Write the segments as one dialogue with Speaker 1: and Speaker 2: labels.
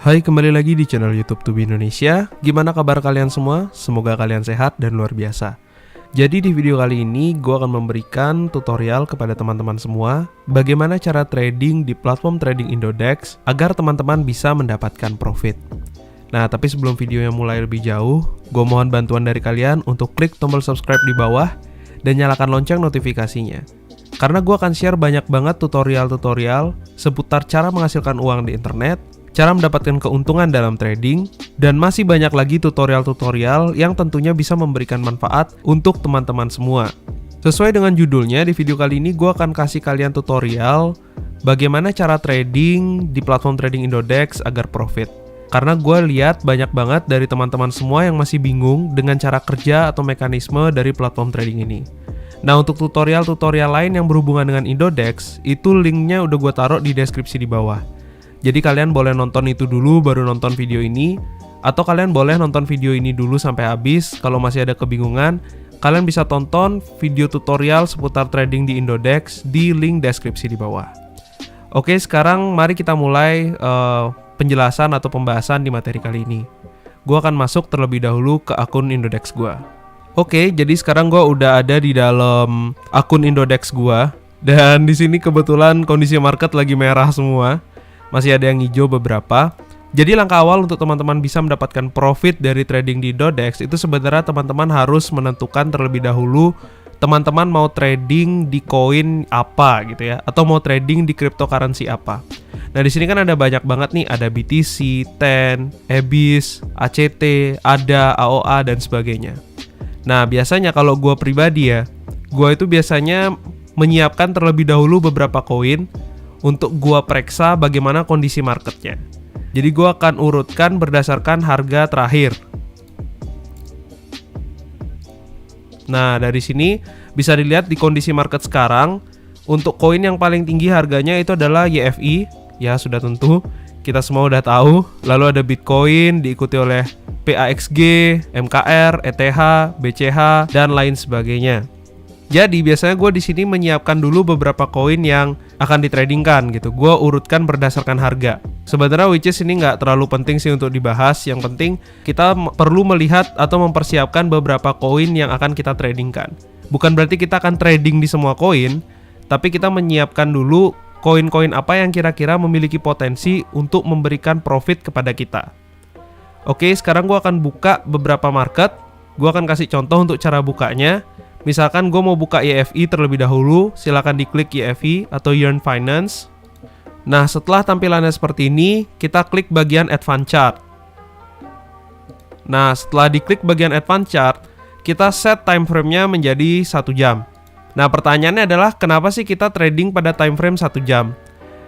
Speaker 1: Hai, kembali lagi di channel YouTube Tubi Indonesia. Gimana kabar kalian semua? Semoga kalian sehat dan luar biasa. Jadi di video kali ini gue akan memberikan tutorial kepada teman-teman semua bagaimana cara trading di platform trading Indodex agar teman-teman bisa mendapatkan profit. Nah, tapi sebelum videonya mulai lebih jauh, gue mohon bantuan dari kalian untuk klik tombol subscribe di bawah dan nyalakan lonceng notifikasinya. Karena gue akan share banyak banget tutorial-tutorial seputar cara menghasilkan uang di internet, cara mendapatkan keuntungan dalam trading, dan masih banyak lagi tutorial-tutorial yang tentunya bisa memberikan manfaat untuk teman-teman semua. Sesuai dengan judulnya, di video kali ini gue akan kasih kalian tutorial bagaimana cara trading di platform trading Indodex agar profit. Karena gue lihat banyak banget dari teman-teman semua yang masih bingung dengan cara kerja atau mekanisme dari platform trading ini. Nah, untuk tutorial-tutorial lain yang berhubungan dengan Indodex, itu linknya udah gue taruh di deskripsi di bawah. Jadi kalian boleh nonton itu dulu baru nonton video ini, atau kalian boleh nonton video ini dulu sampai habis. Kalau masih ada kebingungan, kalian bisa tonton video tutorial seputar trading di Indodex di link deskripsi di bawah. Oke, sekarang mari kita mulai penjelasan atau pembahasan di materi kali ini. Gua akan masuk terlebih dahulu ke akun Indodex gua. Oke, jadi sekarang gua udah ada di dalam akun Indodex gua, dan di sini kebetulan kondisi market lagi merah semua. Masih ada yang hijau beberapa. Jadi langkah awal untuk teman-teman bisa mendapatkan profit dari trading di Indodex itu sebenarnya teman-teman harus menentukan terlebih dahulu teman-teman mau trading di koin apa gitu ya, atau mau trading di cryptocurrency apa. Nah, di sini kan ada banyak banget nih, ada BTC, TEN, EBIS, ACT, ADA, AOA dan sebagainya. Nah, biasanya kalau gue pribadi ya, gue itu biasanya menyiapkan terlebih dahulu beberapa koin untuk gua periksa bagaimana kondisi marketnya. Jadi gua akan urutkan berdasarkan harga terakhir. Nah, dari sini bisa dilihat di kondisi market sekarang, untuk koin yang paling tinggi harganya itu adalah YFI. Ya, sudah tentu kita semua udah tahu. Lalu ada Bitcoin, diikuti oleh PAXG, MKR, ETH, BCH, dan lain sebagainya. Jadi biasanya gue di sini menyiapkan dulu beberapa koin yang akan ditradingkan gitu. Gue urutkan berdasarkan harga. Sebenarnya which is ini nggak terlalu penting sih untuk dibahas. Yang penting kita perlu melihat atau mempersiapkan beberapa koin yang akan kita tradingkan. Bukan berarti kita akan trading di semua koin, tapi kita menyiapkan dulu koin-koin apa yang kira-kira memiliki potensi untuk memberikan profit kepada kita. Oke, sekarang gue akan buka beberapa market. Gue akan kasih contoh untuk cara bukanya. Misalkan gue mau buka YFI terlebih dahulu, silakan diklik YFI atau Yearn Finance. Nah, setelah tampilannya seperti ini, kita klik bagian Advanced Chart. Nah, setelah diklik bagian Advanced Chart, kita set time frame-nya menjadi 1 jam. Nah, pertanyaannya adalah kenapa sih kita trading pada time frame 1 jam?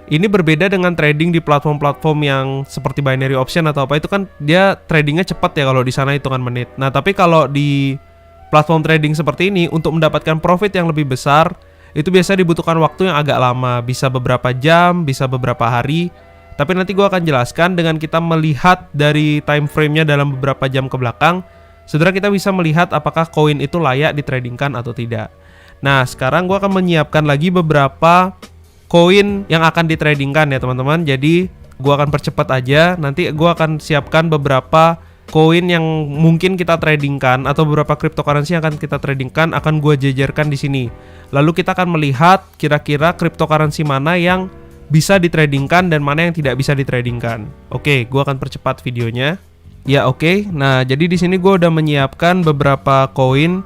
Speaker 1: Ini berbeda dengan trading di platform-platform yang seperti binary option atau apa, itu kan dia tradingnya cepat ya kalau di sana hitungan menit. Nah, tapi kalau di platform trading seperti ini, untuk mendapatkan profit yang lebih besar, itu biasa dibutuhkan waktu yang agak lama, bisa beberapa jam, bisa beberapa hari. Tapi nanti gue akan jelaskan dengan kita melihat dari time frame-nya dalam beberapa jam ke belakang, saudara kita bisa melihat apakah koin itu layak ditradingkan atau tidak. Nah, sekarang gue akan menyiapkan lagi beberapa koin yang akan ditradingkan ya teman-teman. Jadi gue akan percepat aja, nanti gue akan siapkan beberapa koin yang mungkin kita tradingkan atau beberapa cryptocurrency yang akan kita tradingkan akan gue jajarkan di sini. Lalu kita akan melihat kira-kira cryptocurrency mana yang bisa ditradingkan dan mana yang tidak bisa ditradingkan. Oke, gue akan percepat videonya. Ya, oke. Nah, jadi di sini gue udah menyiapkan beberapa koin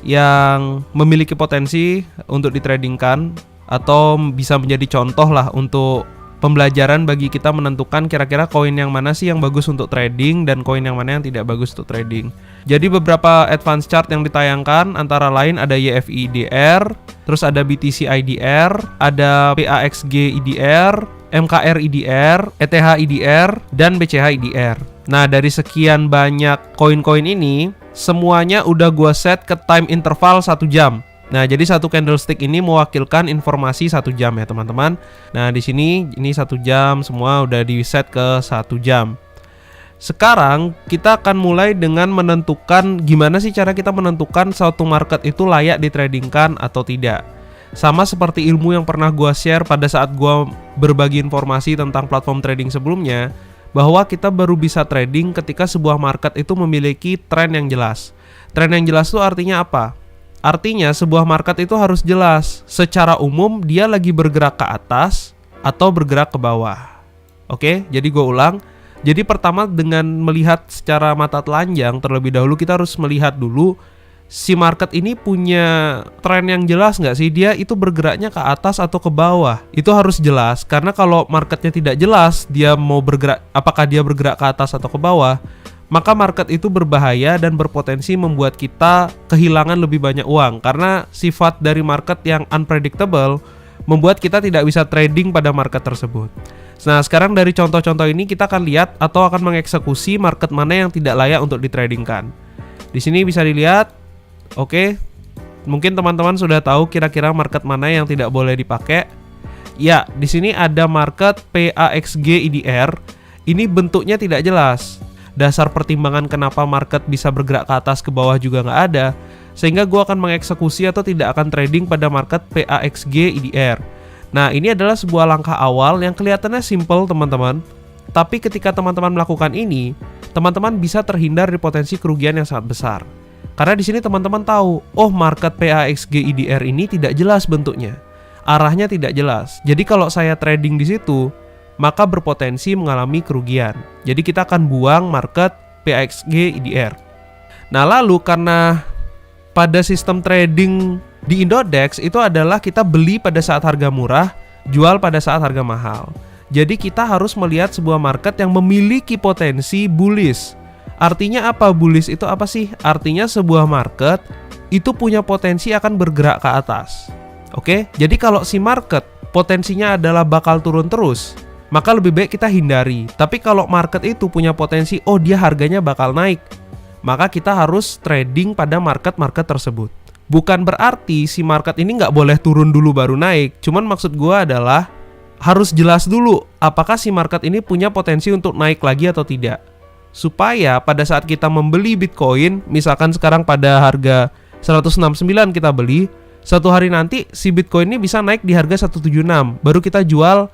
Speaker 1: yang memiliki potensi untuk ditradingkan atau bisa menjadi contoh lah untuk pembelajaran bagi kita menentukan kira-kira koin yang mana sih yang bagus untuk trading dan koin yang mana yang tidak bagus untuk trading. Jadi beberapa advanced chart yang ditayangkan antara lain ada YFI IDR, terus ada BTC IDR, ada PAXG IDR, MKR IDR, ETH IDR, dan BCH IDR. Nah, dari sekian banyak koin-koin ini, semuanya udah gua set ke time interval 1 jam. Nah, jadi satu candlestick ini mewakilkan informasi 1 jam ya teman-teman. Nah, di sini ini 1 jam, semua udah di set ke 1 jam. Sekarang kita akan mulai dengan menentukan gimana sih cara kita menentukan suatu market itu layak ditradingkan atau tidak. Sama seperti ilmu yang pernah gua share pada saat gua berbagi informasi tentang platform trading sebelumnya, bahwa kita baru bisa trading ketika sebuah market itu memiliki tren yang jelas. Tren yang jelas itu artinya apa? Artinya sebuah market itu harus jelas secara umum dia lagi bergerak ke atas atau bergerak ke bawah. Oke, jadi gue ulang. Jadi pertama dengan melihat secara mata telanjang terlebih dahulu kita harus melihat dulu si market ini punya tren yang jelas nggak sih? Dia itu bergeraknya ke atas atau ke bawah? Itu harus jelas, karena kalau marketnya tidak jelas dia mau bergerak, apakah dia bergerak ke atas atau ke bawah, maka market itu berbahaya dan berpotensi membuat kita kehilangan lebih banyak uang. Karena sifat dari market yang unpredictable membuat kita tidak bisa trading pada market tersebut. Nah, sekarang dari contoh-contoh ini kita akan lihat atau akan mengeksekusi market mana yang tidak layak untuk ditradingkan. Di sini bisa dilihat, oke, mungkin teman-teman sudah tahu kira-kira market mana yang tidak boleh dipakai. Ya, di sini ada market PAXG IDR. Ini bentuknya tidak jelas. Dasar pertimbangan kenapa market bisa bergerak ke atas ke bawah juga nggak ada. Sehingga gue akan mengeksekusi atau tidak akan trading pada market PAXG IDR. Nah, ini adalah sebuah langkah awal yang kelihatannya simple teman-teman. Tapi ketika teman-teman melakukan ini, teman-teman bisa terhindar dari potensi kerugian yang sangat besar. Karena di sini teman-teman tahu, oh market PAXG IDR ini tidak jelas bentuknya. Arahnya tidak jelas. Jadi kalau saya trading di situ, maka berpotensi mengalami kerugian. Jadi kita akan buang market PAXG IDR. Nah, lalu karena pada sistem trading di Indodex itu adalah kita beli pada saat harga murah, jual pada saat harga mahal. Jadi kita harus melihat sebuah market yang memiliki potensi bullish. Artinya apa bullish itu apa sih? Artinya sebuah market itu punya potensi akan bergerak ke atas. Oke, jadi kalau si market potensinya adalah bakal turun terus, maka lebih baik kita hindari. Tapi kalau market itu punya potensi, oh dia harganya bakal naik, maka kita harus trading pada market-market tersebut. Bukan berarti si market ini nggak boleh turun dulu baru naik. Cuman maksud gue adalah harus jelas dulu apakah si market ini punya potensi untuk naik lagi atau tidak. Supaya pada saat kita membeli Bitcoin, misalkan sekarang pada harga 169 kita beli, suatu hari nanti si Bitcoin ini bisa naik di harga 176, baru kita jual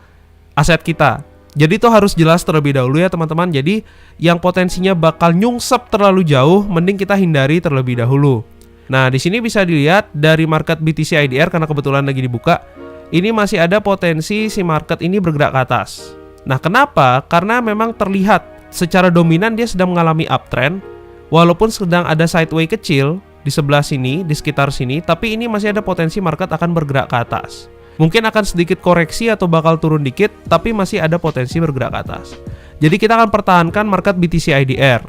Speaker 1: aset kita. Jadi itu harus jelas terlebih dahulu ya teman-teman. Jadi yang potensinya bakal nyungsep terlalu jauh, mending kita hindari terlebih dahulu. Nah, di sini bisa dilihat dari market BTC IDR karena kebetulan lagi dibuka, ini masih ada potensi si market ini bergerak ke atas. Nah, kenapa? Karena memang terlihat secara dominan dia sedang mengalami uptrend, walaupun sedang ada sideway kecil di sebelah sini, di sekitar sini, tapi ini masih ada potensi market akan bergerak ke atas. Mungkin akan sedikit koreksi atau bakal turun dikit, tapi masih ada potensi bergerak ke atas. Jadi kita akan pertahankan market BTC IDR.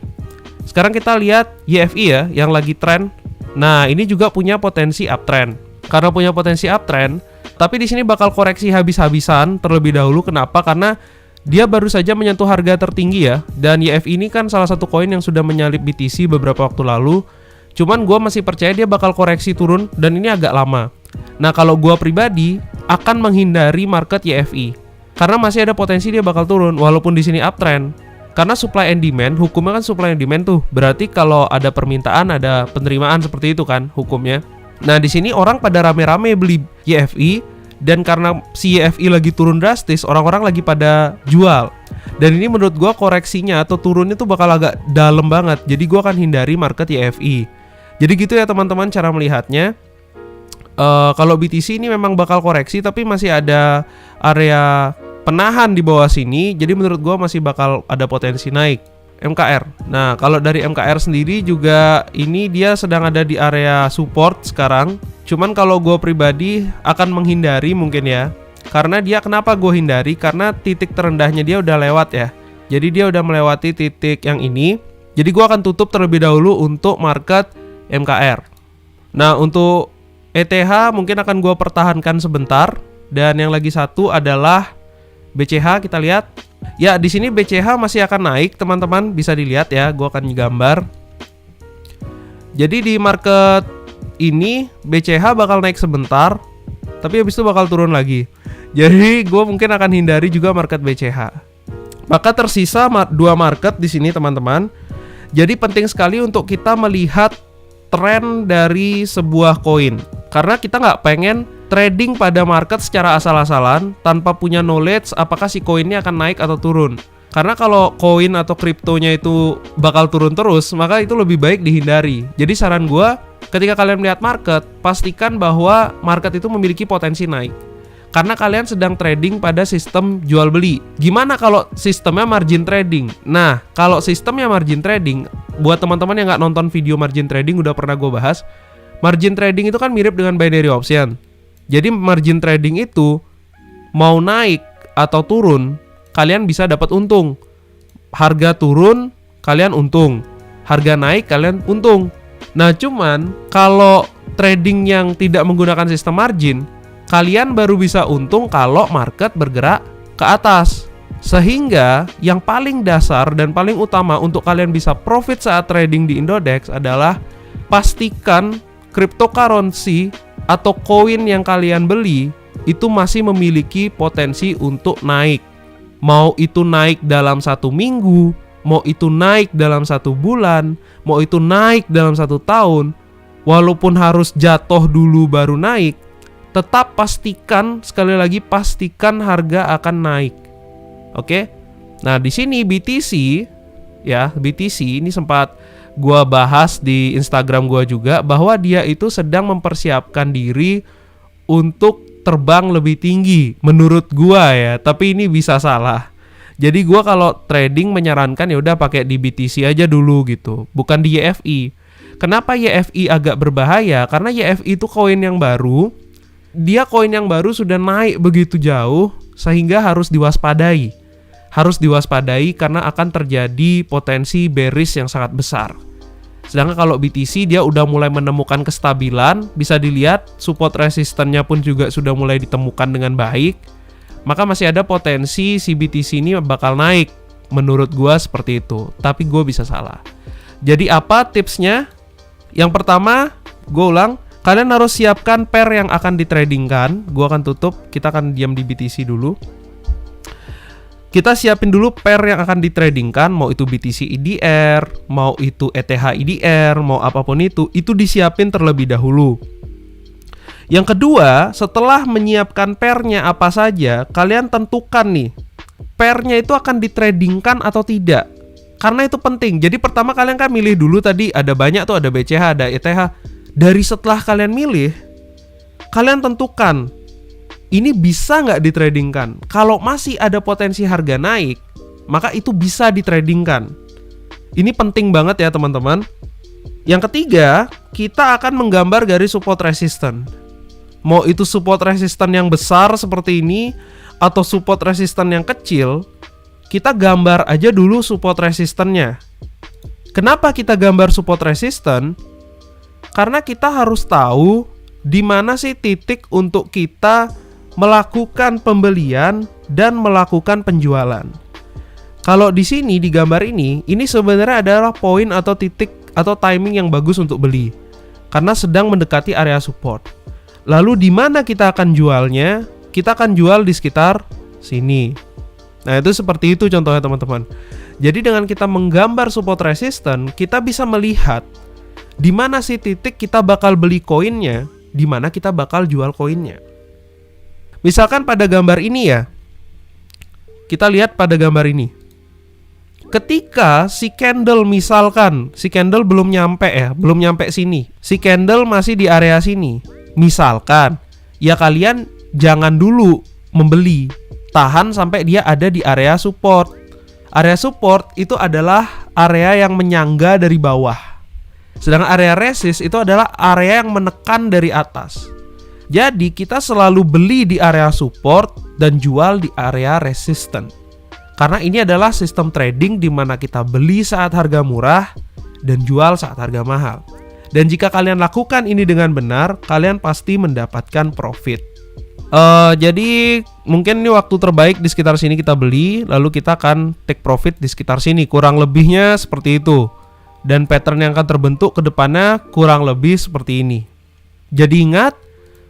Speaker 1: Sekarang kita lihat YFI ya, yang lagi trend. Nah, ini juga punya potensi uptrend. Karena punya potensi uptrend, tapi di sini bakal koreksi habis-habisan terlebih dahulu. Kenapa? Karena dia baru saja menyentuh harga tertinggi ya. Dan YFI ini kan salah satu koin yang sudah menyalip BTC beberapa waktu lalu. Cuman gue masih percaya dia bakal koreksi turun dan ini agak lama. Nah, kalau gue pribadi akan menghindari market YFI karena masih ada potensi dia bakal turun walaupun di sini uptrend. Karena supply and demand, hukumnya kan supply and demand tuh. Berarti kalau ada permintaan, ada penerimaan seperti itu kan hukumnya. Nah, di sini orang pada rame-rame beli YFI dan karena si YFI lagi turun drastis, orang-orang lagi pada jual. Dan ini menurut gua koreksinya atau turunnya tuh bakal agak dalam banget. Jadi gua akan hindari market YFI. Jadi gitu ya teman-teman cara melihatnya. Kalau BTC ini memang bakal koreksi tapi masih ada area penahan di bawah sini, jadi menurut gue masih bakal ada potensi naik. MKR. Nah, kalau dari MKR sendiri juga ini dia sedang ada di area support sekarang. Cuman kalau gue pribadi akan menghindari mungkin ya. Karena dia kenapa gue hindari? Karena titik terendahnya dia udah lewat ya. Jadi dia udah melewati titik yang ini. Jadi gue akan tutup terlebih dahulu untuk market MKR. Nah, untuk ETH mungkin akan gue pertahankan sebentar. Dan yang lagi satu adalah BCH, kita lihat. Ya, di sini BCH masih akan naik, teman-teman. Bisa dilihat ya, gue akan gambar. Jadi di market ini BCH bakal naik sebentar, tapi habis itu bakal turun lagi. Jadi gue mungkin akan hindari juga market BCH. Maka tersisa dua market di sini, teman-teman. Jadi penting sekali untuk kita melihat tren dari sebuah koin. Karena kita nggak pengen trading pada market secara asal-asalan tanpa punya knowledge apakah si koinnya akan naik atau turun. Karena kalau koin atau kriptonya itu bakal turun terus, maka itu lebih baik dihindari. Jadi saran gue, ketika kalian melihat market, pastikan bahwa market itu memiliki potensi naik. Karena kalian sedang trading pada sistem jual beli. Gimana kalau sistemnya margin trading? Nah, kalau sistemnya margin trading, buat teman-teman yang nggak nonton video margin trading, udah pernah gue bahas. Margin trading itu kan mirip dengan binary option. Jadi margin trading itu mau naik atau turun, kalian bisa dapat untung. Harga turun, kalian untung. Harga naik, kalian untung. Nah, cuman kalau trading yang tidak menggunakan sistem margin, kalian baru bisa untung kalau market bergerak ke atas. Sehingga yang paling dasar dan paling utama untuk kalian bisa profit saat trading di Indodex adalah pastikan cryptocurrency atau koin yang kalian beli itu masih memiliki potensi untuk naik. Mau itu naik dalam 1 minggu, mau itu naik dalam 1 bulan, mau itu naik dalam 1 tahun, walaupun harus jatuh dulu baru naik, tetap pastikan, sekali lagi pastikan harga akan naik. Oke? Nah, di sini BTC ini sempat gua bahas di Instagram gua juga, bahwa dia itu sedang mempersiapkan diri untuk terbang lebih tinggi menurut gua ya, tapi ini bisa salah. Jadi gua kalau trading menyarankan ya udah pakai di BTC aja dulu gitu, bukan di YFI. Kenapa YFI agak berbahaya? Karena YFI itu koin yang baru. Dia koin yang baru sudah naik begitu jauh sehingga harus diwaspadai. Harus diwaspadai karena akan terjadi potensi bearish yang sangat besar. Sedangkan kalau BTC dia udah mulai menemukan kestabilan, bisa dilihat support resistannya pun juga sudah mulai ditemukan dengan baik. Maka masih ada potensi si BTC ini bakal naik. Menurut gua seperti itu, tapi gua bisa salah. Jadi apa tipsnya? Yang pertama, gua ulang, kalian harus siapkan pair yang akan ditradingkan. Gua akan tutup, kita akan diam di BTC dulu. Kita siapin dulu pair yang akan ditradingkan, mau itu BTC EDR, mau itu ETH EDR, mau apapun itu disiapin terlebih dahulu. Yang kedua, setelah menyiapkan pairnya apa saja, kalian tentukan nih, pairnya itu akan ditradingkan atau tidak. Karena itu penting. Jadi pertama kalian kan milih dulu tadi, ada banyak tuh, ada BCH, ada ETH. Dari setelah kalian milih, kalian tentukan, ini bisa nggak ditradingkan? Kalau masih ada potensi harga naik, maka itu bisa ditradingkan. Ini penting banget ya teman-teman. Yang ketiga, kita akan menggambar garis support resistance. Mau itu support resistance yang besar seperti ini, atau support resistance yang kecil, kita gambar aja dulu support resistance-nya. Kenapa kita gambar support resistance? Karena kita harus tahu di mana sih titik untuk kita melakukan pembelian dan melakukan penjualan. Kalau di sini di gambar ini sebenarnya adalah poin atau titik atau timing yang bagus untuk beli karena sedang mendekati area support. Lalu di mana kita akan jualnya? Kita akan jual di sekitar sini. Nah, itu seperti itu contohnya teman-teman. Jadi dengan kita menggambar support resistance, kita bisa melihat di mana sih titik kita bakal beli koinnya, di mana kita bakal jual koinnya. Misalkan pada gambar ini ya, kita lihat pada gambar ini. Ketika si candle misalkan, si candle belum nyampe sini. Si candle masih di area sini. Misalkan, ya kalian jangan dulu membeli. Tahan sampai dia ada di area support. Area support itu adalah area yang menyangga dari bawah. Sedangkan area resist itu adalah area yang menekan dari atas. Jadi kita selalu beli di area support dan jual di area resistance. Karena ini adalah sistem trading di mana kita beli saat harga murah dan jual saat harga mahal. Dan jika kalian lakukan ini dengan benar, kalian pasti mendapatkan profit. Jadi mungkin ini waktu terbaik di sekitar sini kita beli, lalu kita akan take profit di sekitar sini. Kurang lebihnya seperti itu. Dan pattern yang akan terbentuk ke depannya kurang lebih seperti ini. Jadi ingat,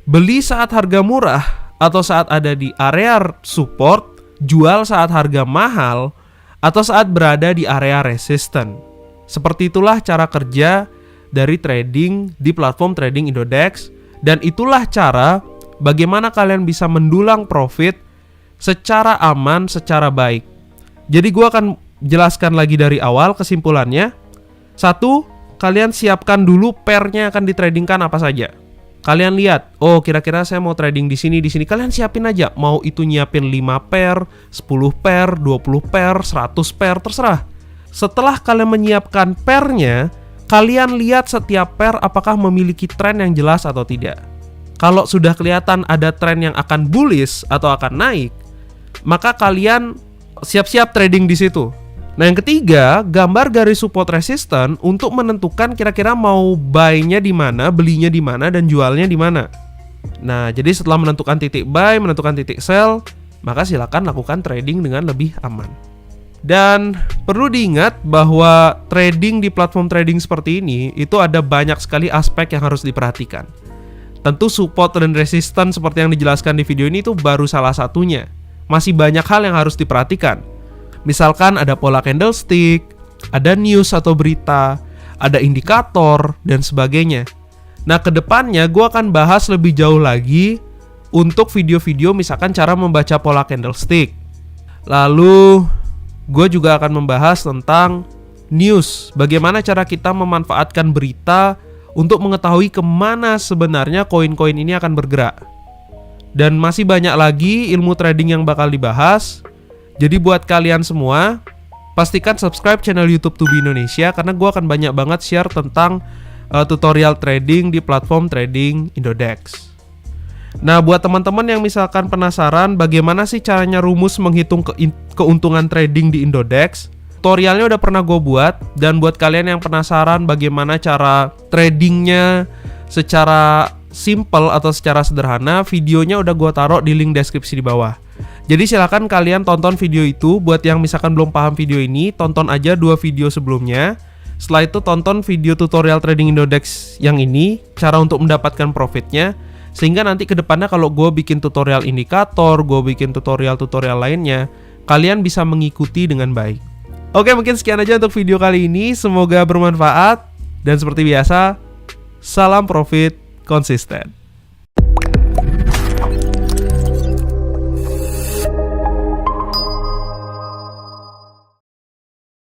Speaker 1: beli saat harga murah atau saat ada di area support, jual saat harga mahal atau saat berada di area resistance. Seperti itulah cara kerja dari trading di platform trading Indodex, dan itulah cara bagaimana kalian bisa mendulang profit secara aman, secara baik. Jadi gue akan jelaskan lagi dari awal kesimpulannya. 1, kalian siapkan dulu pairnya akan ditradingkan apa saja. Kalian lihat, oh kira-kira saya mau trading di sini. Kalian siapin aja, mau itu nyiapin 5 pair, 10 pair, 20 pair, 100 pair, terserah. Setelah kalian menyiapkan pairnya, kalian lihat setiap pair apakah memiliki tren yang jelas atau tidak. Kalau sudah kelihatan ada tren yang akan bullish atau akan naik, maka kalian siap-siap trading di situ. Nah yang ketiga, gambar garis support resistance untuk menentukan kira-kira mau buy-nya di mana, belinya di mana, dan jualnya di mana. Nah jadi setelah menentukan titik buy, menentukan titik sell, maka silakan lakukan trading dengan lebih aman. Dan perlu diingat bahwa trading di platform trading seperti ini itu ada banyak sekali aspek yang harus diperhatikan. Tentu support dan resistance seperti yang dijelaskan di video ini itu baru salah satunya. Masih banyak hal yang harus diperhatikan. Misalkan ada pola candlestick, ada news atau berita, ada indikator, dan sebagainya. Nah, kedepannya gue akan bahas lebih jauh lagi untuk video-video misalkan cara membaca pola candlestick. Lalu, gue juga akan membahas tentang news. Bagaimana cara kita memanfaatkan berita untuk mengetahui kemana sebenarnya koin-koin ini akan bergerak. Dan masih banyak lagi ilmu trading yang bakal dibahas. Jadi buat kalian semua, pastikan subscribe channel YouTube Tubi Indonesia karena gue akan banyak banget share tentang tutorial trading di platform trading Indodex. Nah, buat teman-teman yang misalkan penasaran bagaimana sih caranya rumus menghitung keuntungan trading di Indodex, tutorialnya udah pernah gue buat. Dan buat kalian yang penasaran bagaimana cara tradingnya secara simple atau secara sederhana, videonya udah gue taruh di link deskripsi di bawah. Jadi silakan kalian tonton video itu. Buat yang misalkan belum paham video ini, tonton aja 2 video sebelumnya. Setelah itu tonton video tutorial trading Indodex yang ini, cara untuk mendapatkan profitnya. Sehingga nanti ke depannya kalau gue bikin tutorial indikator, gue bikin tutorial-tutorial lainnya, kalian bisa mengikuti dengan baik. Oke, mungkin sekian aja untuk video kali ini. Semoga bermanfaat. Dan seperti biasa, salam profit konsisten.